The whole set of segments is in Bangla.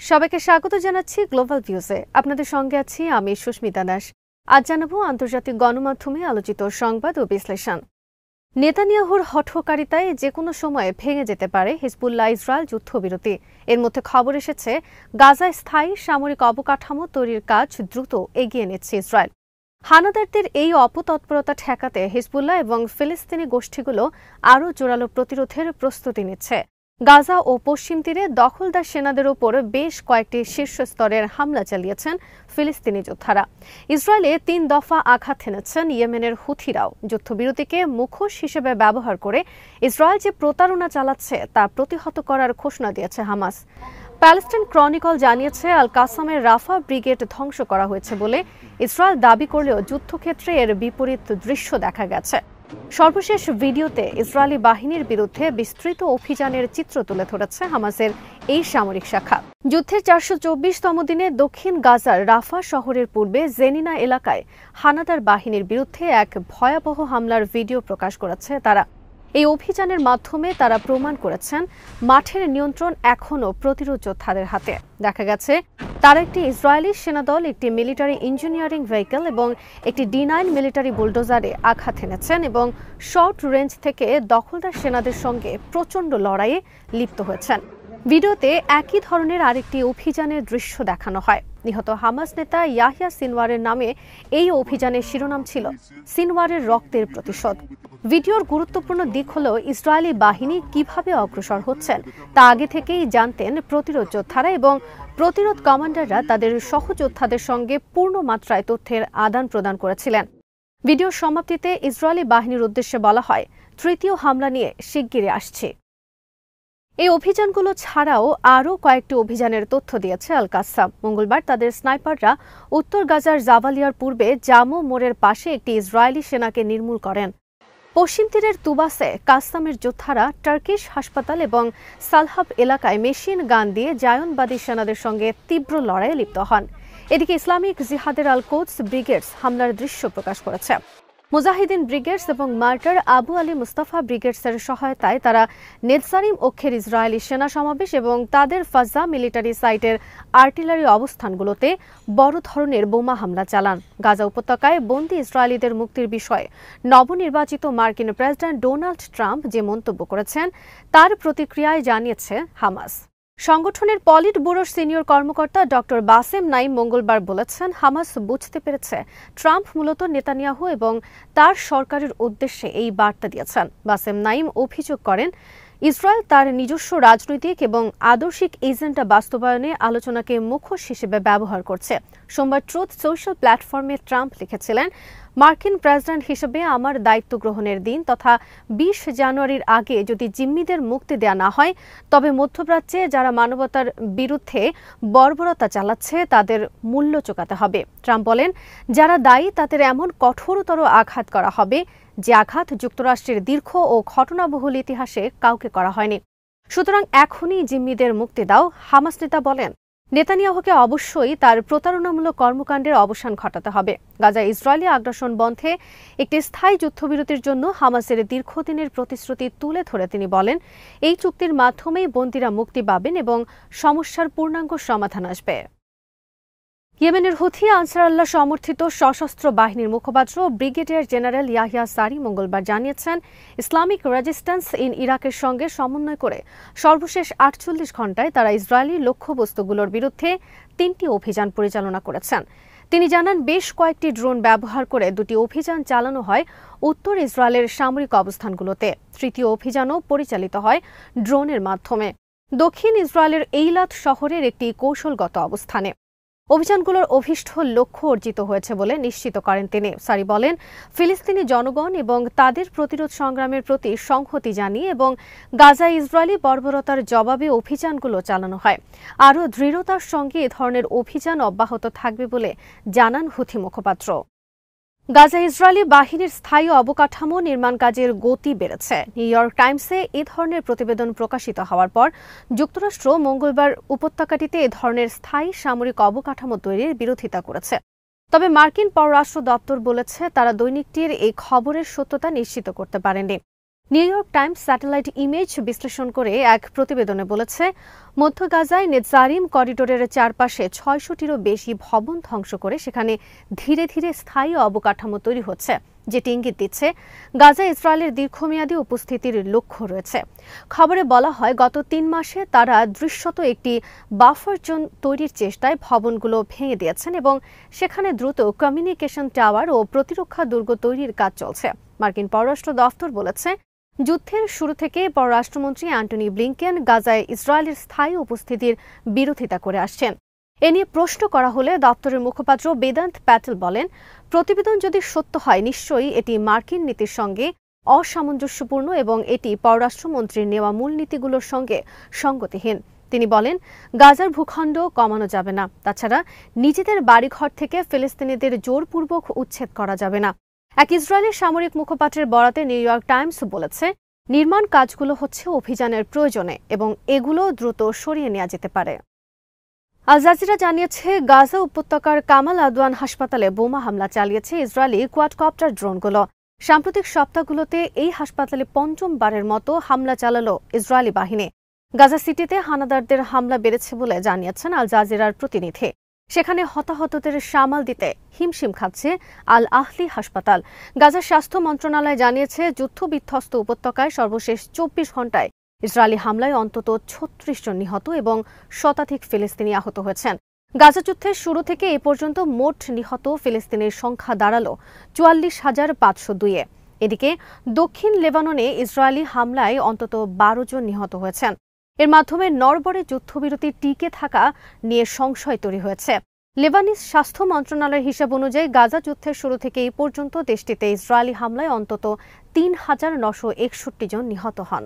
সবাইকে স্বাগত জানাচ্ছি গ্লোবাল ভিউজে। আপনাদের সঙ্গে আছি আমি সুস্মিতা দাস। আজ জানাবো আন্তর্জাতিক গণমাধ্যমে আলোচিত সংবাদ ও বিশ্লেষণ। নেতানিয়াহুর হঠকারিতায় যে কোনো সময়ে ভেঙে যেতে পারে হিজবুল্লাহ ইসরায়েল যুদ্ধবিরতি। এর মধ্যে খবর এসেছে গাজায় স্থায়ী সামরিক অবকাঠামো তৈরির কাজ দ্রুত এগিয়ে নিচ্ছে ইসরায়েল। হানাদারদের এই অপতৎপরতা ঠেকাতে হিজবুল্লাহ এবং ফিলিস্তিনি গোষ্ঠীগুলো আরও জোরালো প্রতিরোধের প্রস্তুতি নিচ্ছে। গাজা ও পশ্চিম তীরে দখলদার সেনাদের ওপর বেশ কয়েকটি শীর্ষস্তরের হামলা চালিয়েছেন ফিলিস্তিনি যোদ্ধারা। ইসরায়েলে ৩ দফা আঘাত হেনেছেন ইয়েমেনের হুথিরাও। যুদ্ধবিরতিকে মুখোশ হিসেবে ব্যবহার করে ইসরায়েল যে প্রতারণা চালাচ্ছে তা প্রতিহত করার ঘোষণা দিয়েছে হামাস। প্যালেস্টাইন ক্রনিকল জানিয়েছে আল কাসামের রাফা ব্রিগেড ধ্বংস করা হয়েছে বলে ইসরায়েল দাবি করলেও যুদ্ধক্ষেত্রে এর বিপরীত দৃশ্য দেখা গেছে। সর্বশেষ ভিডিওতে ইসরায়েলি বাহিনীর বিরুদ্ধে বিস্তৃত অভিযানের চিত্র তুলে ধরেছে হামাসের এই সামরিক শাখা। যুদ্ধের ৪২৪তম দিনে দক্ষিণ গাজার রাফা শহরের পূর্বে জেনিনা এলাকায় হানাদার বাহিনীর বিরুদ্ধে এক ভয়াবহ হামলার ভিডিও প্রকাশ করেছে তারা। এই অভিযানের মাধ্যমে তারা প্রমাণ করেছেন মাঠের নিয়ন্ত্রণ এখনও প্রতিরোধ যোদ্ধাদের হাতে। দেখা গেছে তারা একটি ইসরায়েলি সেনাদল, একটি মিলিটারি ইঞ্জিনিয়ারিং ভেহিকল এবং একটি D9 মিলিটারি বুলডোজারে আঘাত এনেছেন এবং শর্ট রেঞ্জ থেকে দখলদার সেনাদের সঙ্গে প্রচণ্ড লড়াইয়ে লিপ্ত হয়েছেন। ভিডিওতে একই ধরনের আরেকটি অভিযানের দৃশ্য দেখানো হয়। নিহত হামাস নেতা ইয়াহিয়া সিনওয়ারের নামে এই অভিযানের শিরোনাম ছিল সিনওয়ারের রক্তের প্রতিশোধ। ভিডিওর গুরুত্বপূর্ণ দিক হল ইসরায়েলি বাহিনী কিভাবে অগ্রসর হচ্ছেন তা আগে থেকেই জানতেন প্রতিরোধ যোদ্ধারা এবং প্রতিরোধ কমান্ডাররা তাদের সহযোদ্ধাদের সঙ্গে পূর্ণ মাত্রায় তথ্যের আদান প্রদান করেছিলেন। ভিডিওর সমাপ্তিতে ইসরায়েলি বাহিনীর উদ্দেশ্যে বলা হয়, তৃতীয় হামলা নিয়ে শিগগিরই আসছে। এই অভিযানগুলো ছাড়াও আরও কয়েকটি অভিযানের তথ্য দিয়েছে আল কাসাম। মঙ্গলবার তাদের স্নাইপাররা উত্তর গাজার জাবালিয়ার পূর্বে জামো মোড়ের পাশে একটি ইসরায়েলি সেনাকে নির্মূল করেন। পশ্চিম তীরের তুবাসে কাসামের যোদ্ধারা টার্কিশ হাসপাতাল এবং সালহাব এলাকায় মেশিন গান দিয়ে জায়নবাদী সেনাদের সঙ্গে তীব্র লড়াইয়ে লিপ্ত হন। এদিকে ইসলামিক জিহাদের আল কোদস ব্রিগেডস হামলার দৃশ্য প্রকাশ করেছে। মুজাহিদিন ব্রিগেডস এবং মার্টার আবু আলী মুস্তাফা ব্রিগেডসের সহায়তায় তারা নেতসারিম অক্ষের ইসরায়েলি সেনা সমাবেশ এবং তাদের ফাজা মিলিটারি সাইটের আর্টিলারি অবস্থানগুলোতে বড় ধরনের বোমা হামলা চালান। গাজা উপত্যকায় বন্দী ইসরায়েলিদের মুক্তির বিষয়ে নবনির্বাচিত মার্কিন প্রেসিডেন্ট ডোনাল্ড ট্রাম্প যে মন্তব্য করেছেন তার প্রতিক্রিয়ায় জানিয়েছে হামাস। সংগঠনের পলিট ব্যুরোর সিনিয়র কর্মকর্তা ডক্টর বাসেম নাইম মঙ্গলবার বলেছেন, হামাস বুঝতে পেরেছে ট্রাম্প মূলত নেতানিয়াহু এবং তার সরকারের উদ্দেশ্যে এই বার্তা দিয়েছেন। বাসেম নাইম অভিযোগ করেন, ইসরায়েল তার নিজস্ব রাজনৈতিক এবং আদর্শিক এজেন্ডা বাস্তবায়নে আলোচনাকে মুখোশ হিসেবে ব্যবহার করছে। সোমবার ট্রুথ সোশ্যাল প্ল্যাটফর্মে ট্রাম্প লিখেছিলেন, মার্কিন প্রেসিডেন্ট হিসেবে আমার দায়িত্ব গ্রহণের দিন তথা ২০ জানুয়ারির আগে যদি জিম্মিদের মুক্তি দেয়া না হয় তবে মধ্যপ্রাচ্যে যারা মানবতার বিরুদ্ধে বর্বরতা চালাচ্ছে তাদের মূল্য চোকাতে হবে। ট্রাম্প বলেন, যারা দায়ী তাদের এমন কঠোরতর আঘাত করা হবে যে আঘাত যুক্তরাষ্ট্রের দীর্ঘ ও ঘটনাবহুল ইতিহাসে কাউকে করা হয়নি। সুতরাং এখনই জিম্মিদের মুক্তি দাও। হামাস নেতা বলেন, নেতানিয়াহুকে অবশ্যই তার প্রতারণামূলক কর্মকাণ্ডের অবসান ঘটাতে হবে। গাজায় ইসরায়েলি আগ্রাসন বন্ধে একটি স্থায়ী যুদ্ধবিরতির জন্য হামাসের দীর্ঘদিনের প্রতিশ্রুতি তুলে ধরে তিনি বলেন, এই চুক্তির মাধ্যমেই বন্দীরা মুক্তি পাবেন এবং সমস্যার পূর্ণাঙ্গ সমাধান আসবে। ইয়েমেনের হুথি আনসার আল্লাহ সমর্থিত সশস্ত্র বাহিনীর মুখপাত্র ব্রিগেডিয়ার জেনারেল ইয়াহিয়া সারি মঙ্গলবার জানিয়েছেন, ইসলামিক রেজিস্ট্যান্স ইন ইরাকের সঙ্গে সমন্বয় করে সর্বশেষ ৪৮ ঘণ্টায় তারা ইসরায়েলি লক্ষ্যবস্তুগুলোর বিরুদ্ধে ৩টি অভিযান পরিচালনা করেছেন। তিনি জানান, বেশ কয়েকটি ড্রোন ব্যবহার করে ২টি অভিযান চালানো হয় উত্তর ইসরায়েলের সামরিক অবস্থানগুলোতে। তৃতীয় অভিযানও পরিচালিত হয় ড্রোনের মাধ্যমে দক্ষিণ ইসরায়েলের এইলাত শহরের একটি কৌশলগত অবস্থানে। অভিযানগুলোর অভীষ্ট লক্ষ্য অর্জিত হয়েছে বলে নিশ্চিত করেন তিনি। সারি বলেন, ফিলিস্তিনি জনগণ এবং তাদের প্রতিরোধ সংগ্রামের প্রতি সংহতি জানিয়ে এবং গাজায় ইসরায়েলি বর্বরতার জবাবে অভিযানগুলো চালানো হয়। আরও দৃঢ়তার সঙ্গে এ ধরনের অভিযান অব্যাহত থাকবে বলে জানান হুথি মুখপাত্র। গাজা ইসরায়েলি বাহিনীর স্থায়ী অবকাঠামো নির্মাণ কাজের গতি বেড়েছে। নিউ ইয়র্ক টাইমসে এ ধরনের প্রতিবেদন প্রকাশিত হওয়ার পর যুক্তরাষ্ট্র মঙ্গলবার উপত্যকাটিতে এ ধরনের স্থায়ী সামরিক অবকাঠামো তৈরির বিরোধিতা করেছে। তবে মার্কিন পররাষ্ট্র দপ্তর বলেছে তারা দৈনিকটির এই খবরের সত্যতা নিশ্চিত করতে পারেনি। New York Times satellite image বিশ্লেষণ করে এক প্রতিবেদনে বলেছে, মধ্য গাজায় নেতজারিম করিডোরের চারপাশে ৬০০টিরও বেশি ভবন ধ্বংস করে সেখানে ধীরে ধীরে স্থায়ী অবকাঠামো তৈরি হচ্ছে, যেটি ইঙ্গিত দিচ্ছে গাজায় ইসরায়েলের দীর্ঘমেয়াদী উপস্থিতির লক্ষ্য রয়েছে। খবরে বলা হয়, গত ৩ মাসে তারা দৃশ্যত একটি বাফার জোন তৈরির চেষ্টায় ভবনগুলো ভেঙে দিয়েছেন এবং সেখানে দ্রুত কমিউনিকেশন টাওয়ার ও প্রতিরক্ষা দুর্গ তৈরির কাজ চলছে। মার্কিন পররাষ্ট্র দফতর বলেছে, যুদ্ধের শুরু থেকে পররাষ্ট্রমন্ত্রী অ্যান্টনি ব্লিংকেন গাজায় ইসরায়েলের স্থায়ী উপস্থিতির বিরোধিতা করে আসছেন। এ নিয়ে প্রশ্ন করা হলে দপ্তরের মুখপাত্র বেদান্ত প্যাটেল বলেন, প্রতিবেদন যদি সত্য হয় নিশ্চয়ই এটি মার্কিন নীতির সঙ্গে অসামঞ্জস্যপূর্ণ এবং এটি পররাষ্ট্রমন্ত্রীর নেওয়া মূলনীতিগুলোর সঙ্গে সঙ্গতিহীন। তিনি বলেন, গাজার ভূখণ্ড কমানো যাবে না, তাছাড়া নিজেদের বাড়িঘর থেকে ফিলিস্তিনিদের জোরপূর্বক উচ্ছেদ করা যাবে না। এক ইসরায়েলি সামরিক মুখপাত্রের বরাতে নিউ ইয়র্ক টাইমস বলেছে, নির্মাণ কাজগুলো হচ্ছে অভিযানের প্রয়োজনে এবং এগুলো দ্রুত সরিয়ে নেওয়া যেতে পারে। আল জাজিরা জানিয়েছে, গাজা উপত্যকার কামাল আদওয়ান হাসপাতালে বোমা হামলা চালিয়েছে ইসরায়েলি কোয়াডকপ্টার ড্রোনগুলো। সাম্প্রতিক সপ্তাহগুলোতে এই হাসপাতালে পঞ্চমবারের মতো হামলা চালালো ইসরায়েলি বাহিনী। গাজা সিটিতে হানাদারদের হামলা বেড়েছে বলে জানিয়েছেন আল জাজিরার প্রতিনিধি। সেখানে হতাহতদের সামাল দিতে হিমশিম খাচ্ছে আল আহলি হাসপাতাল। গাজার স্বাস্থ্য মন্ত্রণালয় জানিয়েছে, যুদ্ধবিধ্বস্ত উপত্যকায় সর্বশেষ ২৪ ঘণ্টায় ইসরায়েলি হামলায় অন্তত ৩৬ জন নিহত এবং শতাধিক ফিলিস্তিনি আহত হয়েছেন। গাজা যুদ্ধের শুরু থেকে এ পর্যন্ত মোট নিহত ফিলিস্তিনের সংখ্যা দাঁড়াল ৪৪,৫০২-এ। এদিকে দক্ষিণ লেবাননে ইসরায়েলি হামলায় অন্তত ১২ জন নিহত হয়েছেন। এর মাধ্যমে নড়বড়ে যুদ্ধবিরতি টিকে থাকা নিয়ে সংশয় তৈরি হয়েছে। লেবানিজ স্বাস্থ্য মন্ত্রণালয়ের হিসাব অনুযায়ী গাজা যুদ্ধের শুরু থেকে এই পর্যন্ত দেশটিতে ইসরায়েলি হামলায় অন্তত ৩,৯৬১ জন নিহত হন।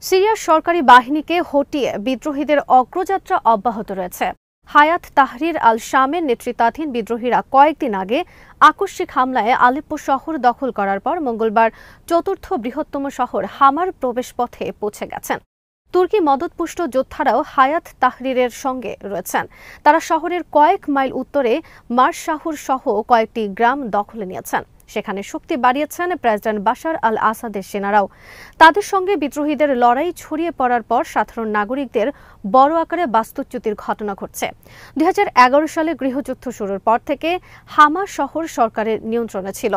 সিরিয়ার সরকারি বাহিনীকে হটিয়ে বিদ্রোহীদের অগ্রযাত্রা অব্যাহত রয়েছে। হায়াত তাহরির আল শামের নেতৃত্বাধীন বিদ্রোহীরা কয়েকদিন আগে আকস্মিক হামলায় আলেপ্পো শহর দখল করার পর মঙ্গলবার চতুর্থ বৃহত্তম শহর হামার প্রবেশপথে পৌঁছে গেছেন। তুর্কি মদতপুষ্ট যোদ্ধারাও হায়াত তাহরিরের সঙ্গে রয়েছেন। তারা শহরের কয়েক মাইল উত্তরে মারশাহুর সহ কয়েকটি গ্রাম দখলে নিয়েছেন। সেখানে শক্তি বাড়িয়েছেন প্রেসিডেন্ট বাশার আল আসাদের সেনারাও। তাদের সঙ্গে বিদ্রোহীদের লড়াই ছড়িয়ে পড়ার পর সাধারণ নাগরিকদের বড় আকারে বাস্তুচ্যুতির ঘটনা ঘটছে। ২০১১ সালে গৃহযুদ্ধ শুরুর পর থেকে হামা শহর সরকারের নিয়ন্ত্রণে ছিল।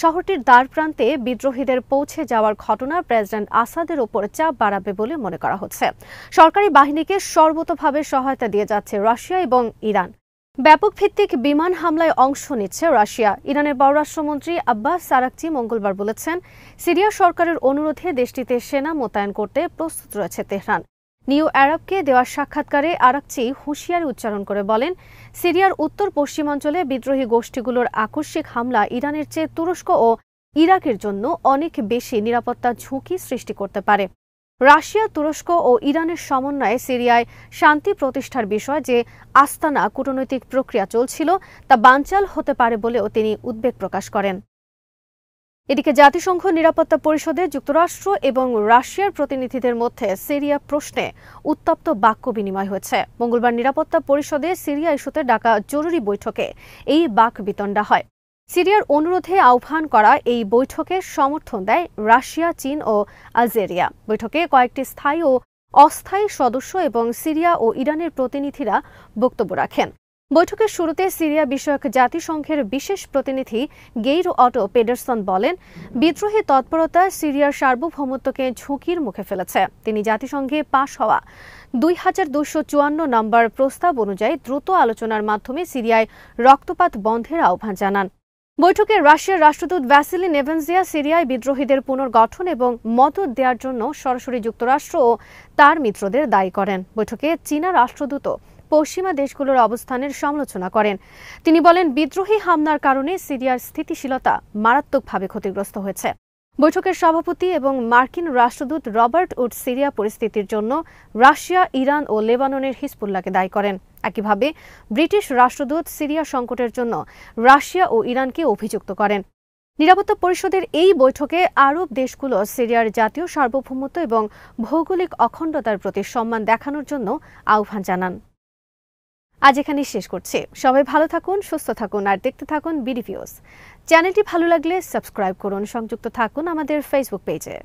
শহরটির দ্বারপ্রান্তে বিদ্রোহীদের পৌঁছে যাওয়ার ঘটনা প্রেসিডেন্ট আসাদের ওপর চাপ বাড়াবে বলে মনে করা হচ্ছে। সরকারি বাহিনীকে সর্বতোভাবে সহায়তা দিয়ে যাচ্ছে রাশিয়া এবং ইরান। ব্যাপক ভিত্তিক বিমান হামলায় অংশ নিচ্ছে রাশিয়া। ইরানের পররাষ্ট্রমন্ত্রী আব্বাস আরাকচি মঙ্গলবার বলেছেন, সিরিয়া সরকারের অনুরোধে দেশটিতে সেনা মোতায়েন করতে প্রস্তুত রয়েছে তেহরান। নিউ আরবকে দেওয়া সাক্ষাৎকারে আরাকচি হুঁশিয়ারি উচ্চারণ করে বলেন, সিরিয়ার উত্তর পশ্চিমাঞ্চলে বিদ্রোহী গোষ্ঠীগুলোর আকস্মিক হামলা ইরানের চেয়ে তুরস্ক ও ইরাকের জন্য অনেক বেশি নিরাপত্তা ঝুঁকি সৃষ্টি করতে পারে। রাশিয়া, তুরস্ক ও ইরানের সমন্বয়ে সিরিয়ায় শান্তি প্রতিষ্ঠার বিষয়ে যে আস্তানা কূটনৈতিক প্রক্রিয়া চলছিল তা বানচাল হতে পারে বলেও তিনি উদ্বেগ প্রকাশ করেন। এদিকে জাতিসংঘ নিরাপত্তা পরিষদে যুক্তরাষ্ট্র এবং রাশিয়ার প্রতিনিধিদের মধ্যে সিরিয়া প্রশ্নে উত্তপ্ত বাক্য বিনিময় হয়েছে। মঙ্গলবার নিরাপত্তা পরিষদে সিরিয়া ইস্যুতে ডাকা জরুরি বৈঠকে এই বাক বিতণ্ডা হয়। সিরিয়ার অনুরোধে আহ্বান করা এই বৈঠকে সমর্থন দেয় রাশিয়া, চীন ও আলজেরিয়া। বৈঠকে কয়েকটি স্থায়ী ও অস্থায়ী সদস্য এবং সিরিয়া ও ইরানের প্রতিনিধিরা বক্তব্য রাখেন। বৈঠকের শুরুতে সিরিয়া বিষয়ক জাতিসংঘের বিশেষ প্রতিনিধি গেইর অটো পেডারসন বলেন, বিদ্রোহী তৎপরতা সিরিয়ার সার্বভৌমত্বকে ঝুঁকির মুখে ফেলেছে। তিনি জাতিসংঘে পাশ হওয়া ২২৫৪ নম্বর প্রস্তাব অনুযায়ী দ্রুত আলোচনার মাধ্যমে সিরিয়ায় রক্তপাত বন্ধের আহ্বান জানান। বৈঠকে রাশিয়ার রাষ্ট্রদূত ভ্যাসিলি নেভেনজিয়া সিরিয়ায় বিদ্রোহীদের পুনর্গঠন এবং মদত দেওয়ার জন্য সরাসরি যুক্তরাষ্ট্র ও তার মিত্রদের দায়ী করেন। বৈঠকে চীনা রাষ্ট্রদূতও পশ্চিমা দেশগুলোর অবস্থানের সমালোচনা করেন। তিনি বলেন, বিদ্রোহী হামলার কারণে সিরিয়ার স্থিতিশীলতা মারাত্মকভাবে ক্ষতিগ্রস্ত হয়েছে। বৈঠকের সভাপতি এবং মার্কিন রাষ্ট্রদূত রবার্ট উড সিরিয়া পরিস্থিতির জন্য রাশিয়া, ইরান ও লেবাননের হিজবুল্লাহকে দায়ী করেন। একইভাবে ব্রিটিশ রাষ্ট্রদূত সিরিয়া সংকটের জন্য রাশিয়া ও ইরানকে অভিযুক্ত করেন। নিরাপত্তা পরিষদের এই বৈঠকে আরব দেশগুলো সিরিয়ার জাতীয় সার্বভৌমত্ব এবং ভৌগোলিক অখণ্ডতার প্রতি সম্মান দেখানোর জন্য আহ্বান জানান। আজ এখানেই শেষ করছি। সবাই ভালো থাকুন, সুস্থ থাকুন আর দেখতে থাকুন বিডি ভিউজ। চ্যানেলটি ভালো লাগলে সাবস্ক্রাইব করুন, সংযুক্ত থাকুন আমাদের ফেসবুক পেজে।